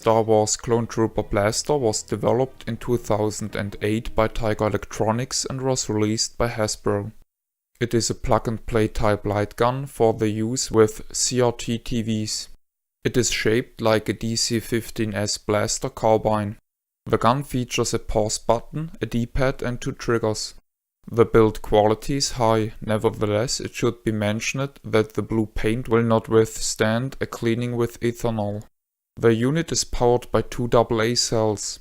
Star Wars Clone Trooper blaster was developed in 2008 by Tiger Electronics and was released by Hasbro. It is a plug-and-play type light gun for the use with CRT TVs. It is shaped like a DC-15S blaster carbine. The gun features a pause button, a D-pad and 2 triggers. The build quality is high, nevertheless it should be mentioned that the blue paint will not withstand a cleaning with ethanol. The unit is powered by 2 AA cells.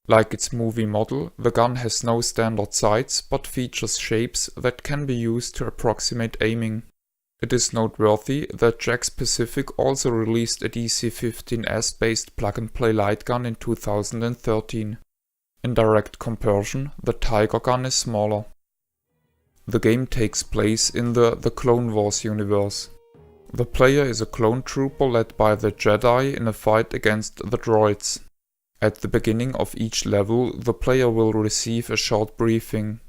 Like its movie model, the gun has no standard sights but features shapes that can be used to approximate aiming. It is noteworthy that Jakks Pacific also released a DC-15S based plug-and-play light gun in 2013. In direct comparison, the Tiger gun is smaller. The game takes place in the Clone Wars universe. The player is a clone trooper led by the Jedi in a fight against the droids. At the beginning of each level, the player will receive a short briefing.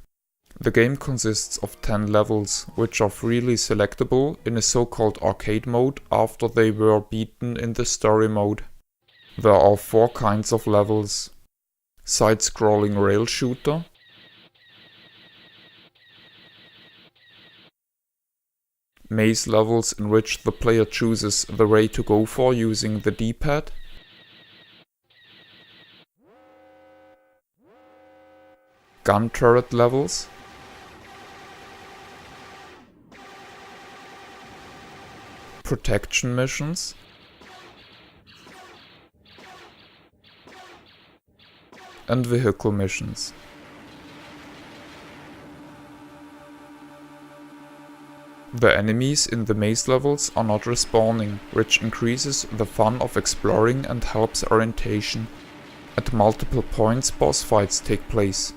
The game consists of 10 levels, which are freely selectable in a so-called arcade mode after they were beaten in the story mode. There are 4 kinds of levels: side-scrolling rail shooter, maze levels in which the player chooses the way to go for using the D-pad, gun turret levels, protection missions, and vehicle missions. The enemies in the maze levels are not respawning, which increases the fun of exploring and helps orientation. At multiple points boss fights take place.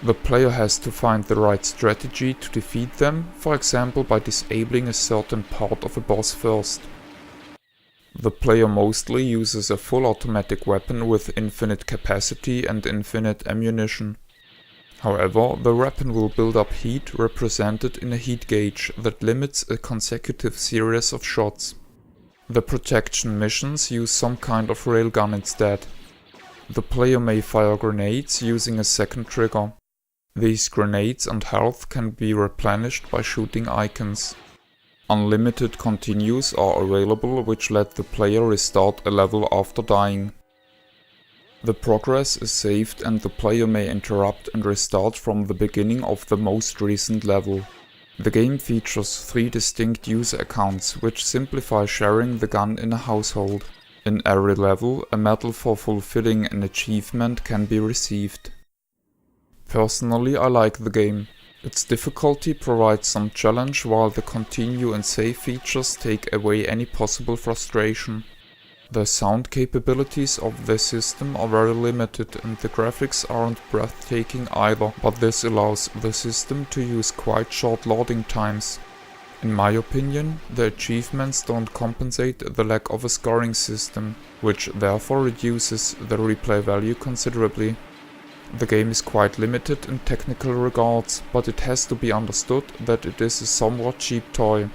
The player has to find the right strategy to defeat them, for example by disabling a certain part of a boss first. The player mostly uses a full automatic weapon with infinite capacity and infinite ammunition. However, the weapon will build up heat represented in a heat gauge that limits a consecutive series of shots. The protection missions use some kind of railgun instead. The player may fire grenades using a second trigger. These grenades and health can be replenished by shooting icons. Unlimited continues are available, which let the player restart a level after dying. The progress is saved and the player may interrupt and restart from the beginning of the most recent level. The game features 3 distinct user accounts, which simplify sharing the gun in a household. In every level, a medal for fulfilling an achievement can be received. Personally, I like the game. Its difficulty provides some challenge, while the continue and save features take away any possible frustration. The sound capabilities of the system are very limited and the graphics aren't breathtaking either, but this allows the system to use quite short loading times. In my opinion, the achievements don't compensate the lack of a scoring system, which therefore reduces the replay value considerably. The game is quite limited in technical regards, but it has to be understood that it is a somewhat cheap toy.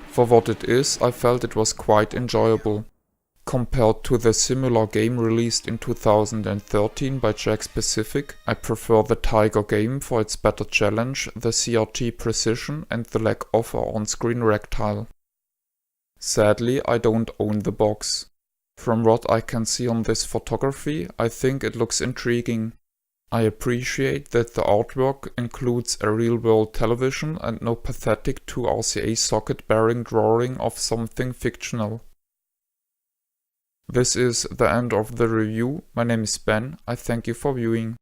For what it is, I felt it was quite enjoyable. Compared to the similar game released in 2013 by Jakks Pacific, I prefer the Tiger game for its better challenge, the CRT precision and the lack of an on-screen rectile. Sadly, I don't own the box. From what I can see on this photography, I think it looks intriguing. I appreciate that the artwork includes a real-world television and no pathetic 2 RCA socket-bearing drawing of something fictional. This is the end of the review. My name is Ben. I thank you for viewing.